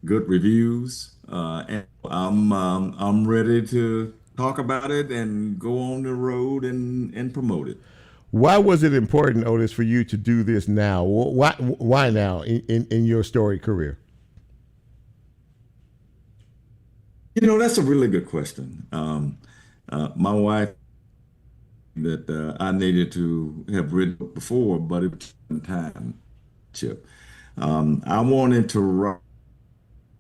good reviews, and I'm ready to talk about it and go on the road and promote it. Why was it important, Otis, for you to do this now? Why now in your storied career? That's a really good question. My wife that I needed to have written before, but it was time, Chip. I wanted to write.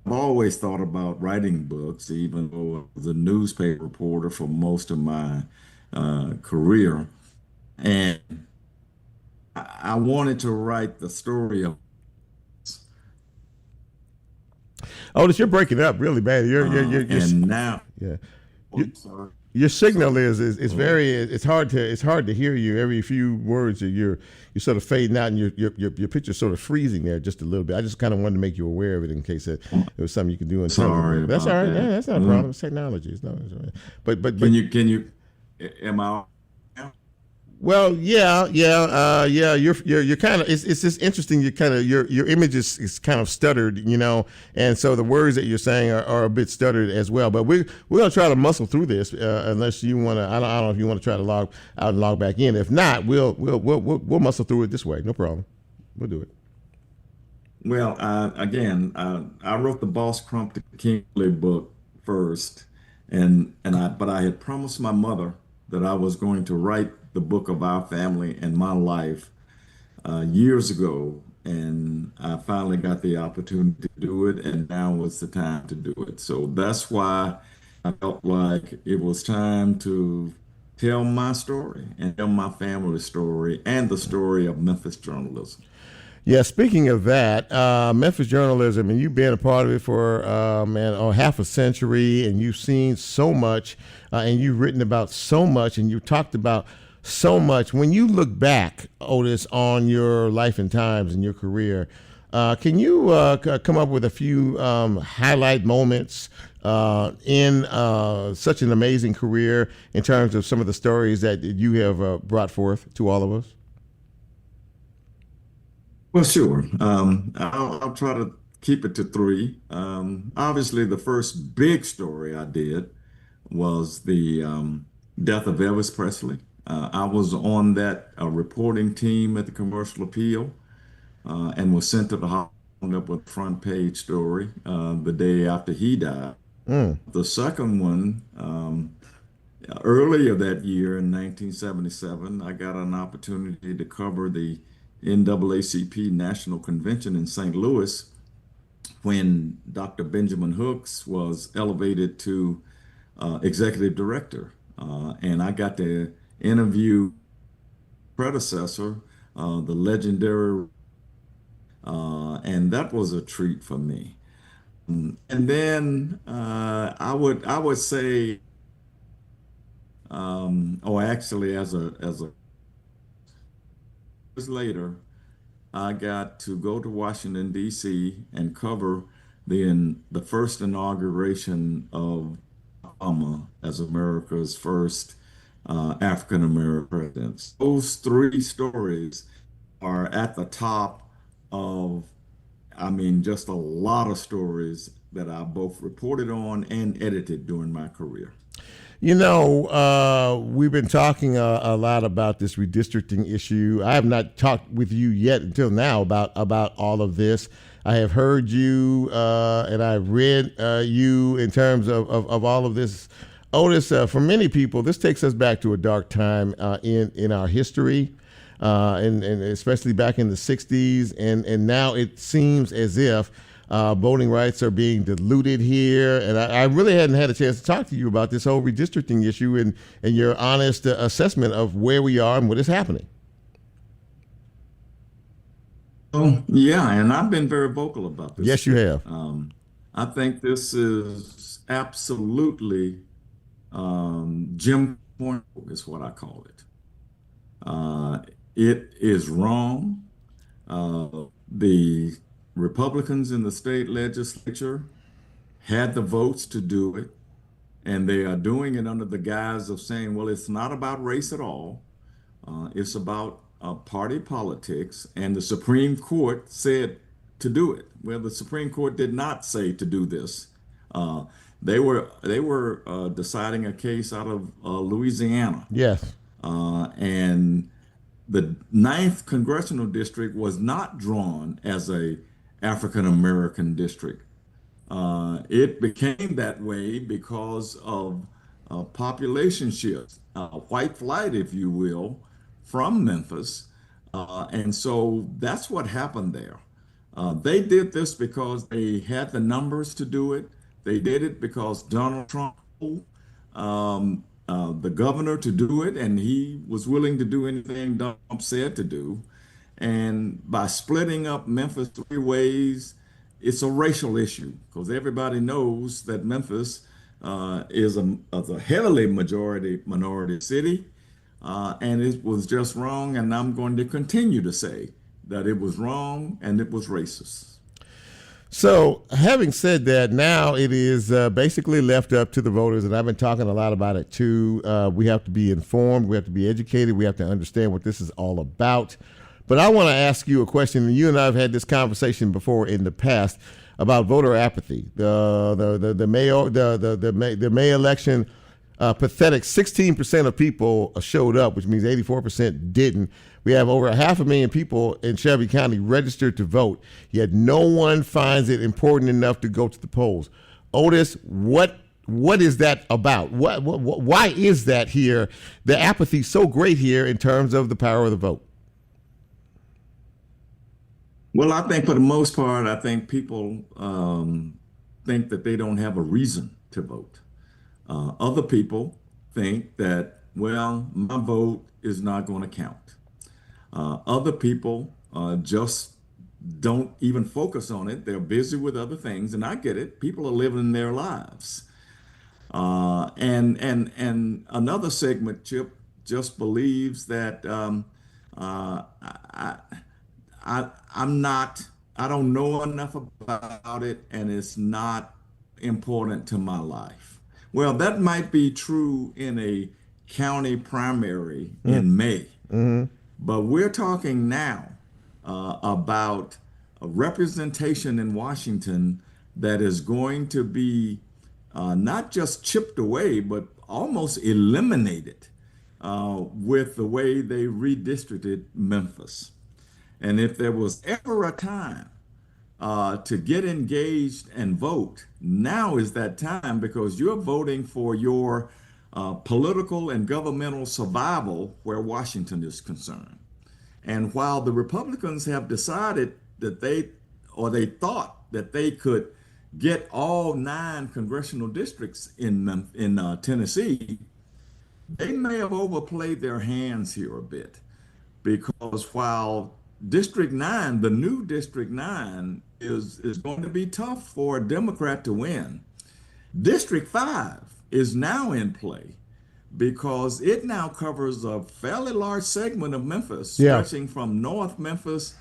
I've always thought about writing books, even though I was a newspaper reporter for most of my career. And I wanted to write the story of. Otis, you're breaking up really bad. And now, yeah. I'm sorry. Your signal is very it's hard to hear you. Every few words that you're sort of fading out, and your picture's sort of freezing there just a little bit. I just kind of wanted to make you aware of it in case it was something you can do. Sorry, that's all right. that. Yeah, that's not a problem. It's technology. It's not. But can you? Am I? Well, yeah. You're kind of. It's just interesting. You kind of your image is kind of stuttered, and so the words that you're saying are a bit stuttered as well. But we're gonna try to muscle through this, unless you want to. I don't know if you want to try to log out and log back in. If not, we'll muscle through it this way. No problem. We'll do it. Well, I wrote the Boss Crump the Kingsley book first, but I had promised my mother that I was going to write the book of our family and my life years ago, and I finally got the opportunity to do it, and now was the time to do it. So that's why I felt like it was time to tell my story and tell my family's story and the story of Memphis journalism. Yeah, speaking of that, Memphis journalism, and you've been a part of it for half a century, and you've seen so much, and you've written about so much, and you've talked about so much. When you look back, Otis, on your life and times and your career, can you come up with a few highlight moments in such an amazing career in terms of some of the stories that you have brought forth to all of us? Well, sure. I'll try to keep it to three. Obviously, the first big story I did was the death of Elvis Presley. I was on that reporting team at the Commercial Appeal and was sent to the hospital up with a front page story the day after he died. The second one, earlier that year in 1977, I got an opportunity to cover the NAACP National Convention in St. Louis when Dr. Benjamin Hooks was elevated to executive director. And I got to interview predecessor, the legendary, and that was a treat for me. And then I would say, actually, as a years later, I got to go to Washington, D.C. and cover the first inauguration of Obama as America's first African-American president. Those three stories are at the top of, just a lot of stories that I both reported on and edited during my career. We've been talking a lot about this redistricting issue. I have not talked with you yet until now about all of this. I have heard you and I've read you in terms of all of this. Otis, for many people, this takes us back to a dark time in our history, and especially back in the 60s. And now it seems as if voting rights are being diluted here. And I really hadn't had a chance to talk to you about this whole redistricting issue and your honest assessment of where we are and what is happening. Oh, yeah, and I've been very vocal about this. Yes, you have. I think this is absolutely Jim is what I call it. It is wrong. The Republicans in the state legislature had the votes to do it, and they are doing it under the guise of saying, well, it's not about race at all. It's about party politics, and the Supreme Court said to do it. Well, the Supreme Court did not say to do this. They were deciding a case out of Louisiana. Yes. And the 9th congressional district was not drawn as a African American district. It became that way because of population shifts, white flight, if you will, from Memphis. And so that's what happened there. They did this because they had the numbers to do it. They did it because Donald Trump told the governor to do it, and he was willing to do anything Trump said to do. And by splitting up Memphis 3 ways, it's a racial issue because everybody knows that Memphis is a heavily minority city, and it was just wrong. And I'm going to continue to say that it was wrong and it was racist. So, having said that, now it is basically left up to the voters, and I've been talking a lot about it too. We have to be informed, we have to be educated, we have to understand what this is all about. But I want to ask you a question, and you and I have had this conversation before in the past about voter apathy. The May election, pathetic 16% of people showed up, which means 84% didn't. We have over 500,000 people in Shelby County registered to vote, yet no one finds it important enough to go to the polls. Otis, what is that about? Why is that here? The apathy so great here in terms of the power of the vote? Well, I think for the most part, I think people think that they don't have a reason to vote. Other people think that, well, my vote is not going to count. Other people just don't even focus on it. They're busy with other things, and I get it. People are living their lives. And another segment, Chip, just believes that I don't know enough about it, and it's not important to my life. Well, that might be true in a county primary in May. Mm-hmm. But we're talking now about a representation in Washington that is going to be not just chipped away, but almost eliminated with the way they redistricted Memphis. And if there was ever a time to get engaged and vote, now is that time, because you're voting for your political and governmental survival where Washington is concerned. And while the Republicans have decided that they thought that they could get all 9 congressional districts in Tennessee, they may have overplayed their hands here a bit, because while District 9, the new District 9, is going to be tough for a Democrat to win, District 5 is now in play because it now covers a fairly large segment of Memphis, stretching from North Memphis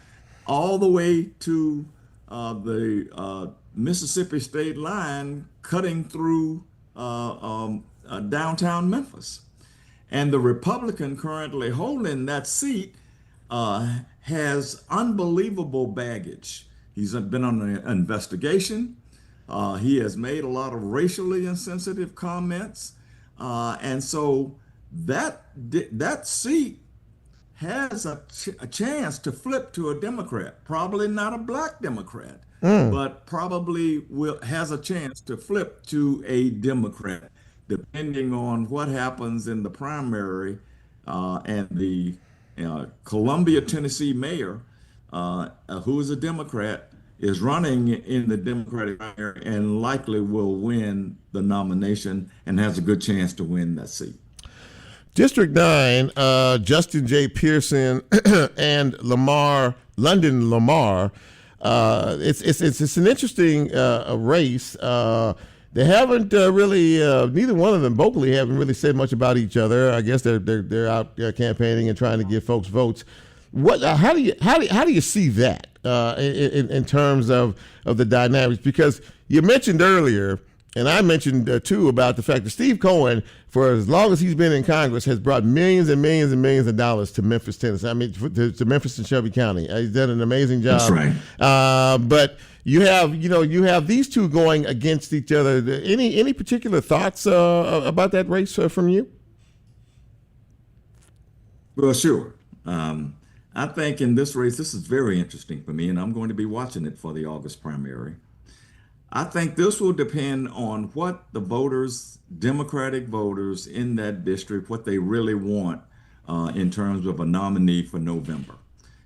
all the way to the Mississippi state line, cutting through downtown Memphis. And the Republican currently holding that seat has unbelievable baggage. He's been on an investigation. He has made a lot of racially insensitive comments. And so that seat has a chance to flip to a Democrat, probably not a black Democrat, but probably has a chance to flip to a Democrat, depending on what happens in the primary. And the Columbia, Tennessee mayor, who is a Democrat, is running in the Democratic primary and likely will win the nomination and has a good chance to win that seat. District 9, Justin J. Pearson and London Lamar. It's an interesting race. they haven't really, neither one of them vocally haven't really said much about each other. I guess they're out campaigning and trying to give folks votes. What? How do you see that in terms of the dynamics? Because you mentioned earlier, and I mentioned too, about the fact that Steve Cohen, for as long as he's been in Congress, has brought millions and millions and millions of dollars to Memphis, Tennessee. I mean, to Memphis and Shelby County. He's done an amazing job. That's right. But you have these two going against each other. Any particular thoughts about that race from you? Well, sure. I think in this race, this is very interesting for me, and I'm going to be watching it for the August primary. I think this will depend on what the voters, Democratic voters in that district, what they really want in terms of a nominee for November.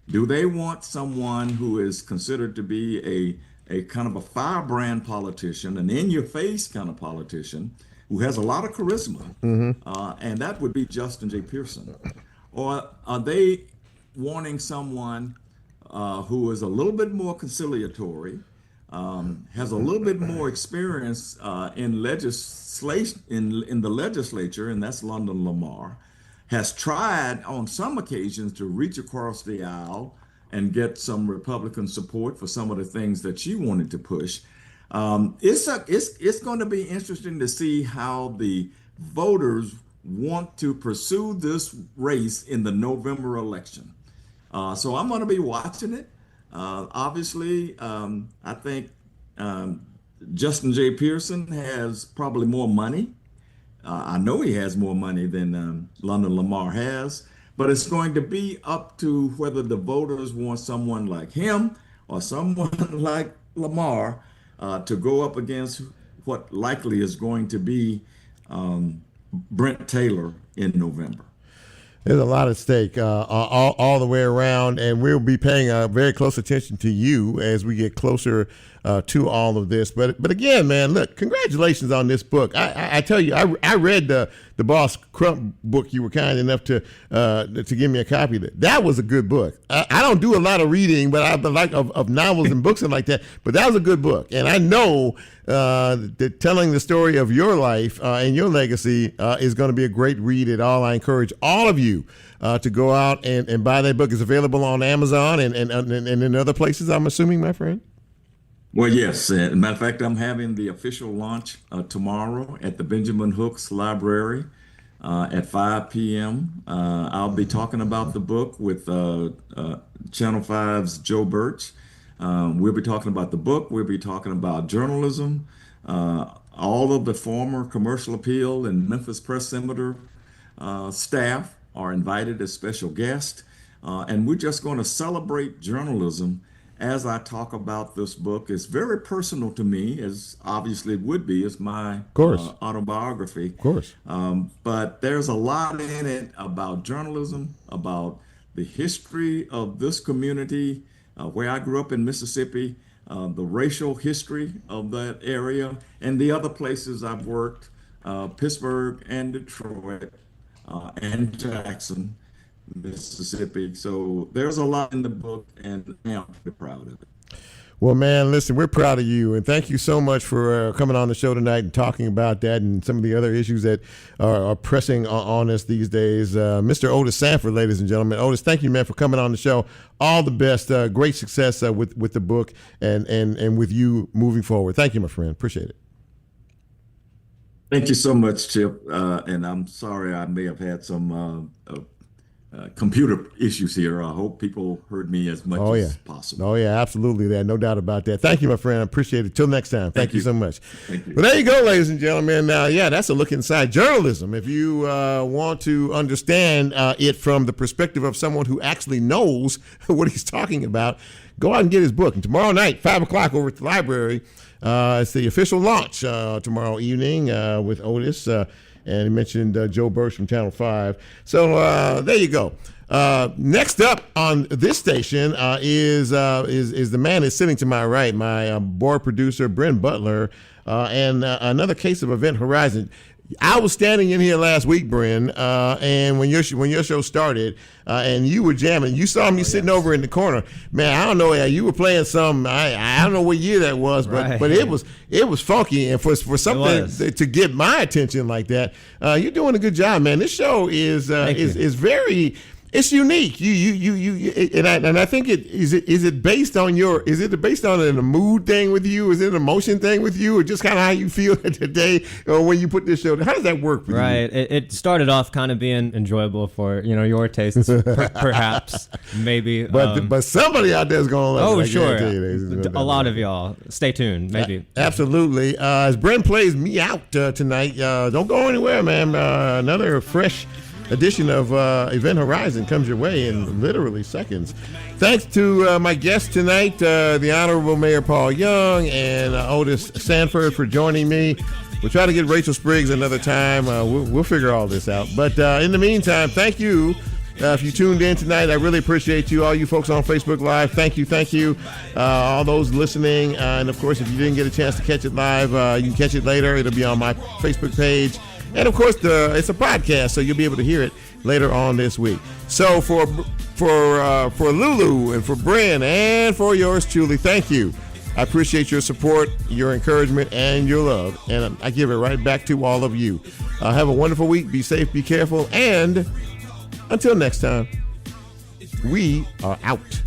Do they want someone who is considered to be a kind of a firebrand politician, an in-your-face kind of politician who has a lot of charisma, and that would be Justin J. Pearson? Or are they wanting someone who is a little bit more conciliatory, has a little bit more experience in legislation, in the legislature, and that's London Lamar, has tried on some occasions to reach across the aisle and get some Republican support for some of the things that she wanted to push. It's going to be interesting to see how the voters want to pursue this race in the November election. So I'm going to be watching it. Obviously, I think Justin J. Pearson has probably more money. I know he has more money than London Lamar has, but it's going to be up to whether the voters want someone like him or someone like Lamar to go up against what likely is going to be Brent Taylor in November. There's a lot at stake all the way around, and we'll be paying very close attention to you as we get closer to all of this. But again, man, look, congratulations on this book. I tell you, I read the Boss Crump book. You were kind enough to give me a copy of it. That was a good book. I don't do a lot of reading, but I like of novels and books and like that. But that was a good book, and I know that telling the story of your life and your legacy is going to be a great read at all. I encourage all of you to go out and buy that book. It's available on Amazon and in other places, I'm assuming, my friend. Well, yes. As a matter of fact, I'm having the official launch tomorrow at the Benjamin Hooks Library at 5 p.m. I'll be talking about the book with Channel 5's Joe Birch. We'll be talking about the book. We'll be talking about journalism. All of the former Commercial Appeal and Memphis Press Center staff are invited as special guests. And we're just going to celebrate journalism as I talk about this book. It's very personal to me, as obviously it would be. It's my autobiography. Of course. But there's a lot in it about journalism, about the history of this community, where I grew up in Mississippi, the racial history of that area, and the other places I've worked, Pittsburgh and Detroit and Jackson, Mississippi. So there's a lot in the book, and I'm pretty proud of it. Well, man, listen, we're proud of you, and thank you so much for coming on the show tonight and talking about that and some of the other issues that are pressing on us these days. Mr. Otis Sanford, ladies and gentlemen. Otis, thank you, man, for coming on the show. All the best. Great success with the book and with you moving forward. Thank you, my friend. Appreciate it. Thank you so much, Chip. And I'm sorry I may have had some computer issues here. I hope people heard me as much as possible. Oh, yeah, absolutely. No doubt about that. Thank you, my friend. I appreciate it. Till next time. Thank you so much. Thank you. Well, there you go, ladies and gentlemen. That's a look inside journalism. If you want to understand it from the perspective of someone who actually knows what he's talking about, go out and get his book. And tomorrow night, 5 o'clock over at the library, it's the official launch tomorrow evening with Otis. And he mentioned Joe Birch from Channel 5. So there you go. Next up on this station is the man that's sitting to my right, my board producer, Brent Butler, and another case of Event Horizon. I was standing in here last week, Bryn, and when your show started, and you were jamming, you saw me sitting over in the corner. Man, I don't know, you were playing some. I don't know what year that was, but it was funky, and for something to get my attention like that, you're doing a good job, man. This show is very. It's unique. And I think is it based on a mood thing with you? Is it an emotion thing with you, or just kind of how you feel today or when you put this show? How does that work for you? Right. It started off kind of being enjoyable for your tastes, perhaps, maybe. But somebody out there is going to love it. Oh, sure. A lot of y'all. Stay tuned. Maybe. Absolutely. As Brent plays me out tonight, don't go anywhere, man. Another fresh edition of Event Horizon comes your way in literally seconds. Thanks to my guests tonight, the Honorable Mayor Paul Young and Otis Sanford for joining me. We'll try to get Rachel Spriggs another time. We'll figure all this out. But in the meantime, thank you. If you tuned in tonight, I really appreciate you. All you folks on Facebook Live, thank you. All those listening. And, of course, if you didn't get a chance to catch it live, you can catch it later. It'll be on my Facebook page. And, of course, it's a podcast, so you'll be able to hear it later on this week. So for Lulu and for Bryn and for yours truly, thank you. I appreciate your support, your encouragement, and your love. And I give it right back to all of you. Have a wonderful week. Be safe, be careful. And until next time, we are out.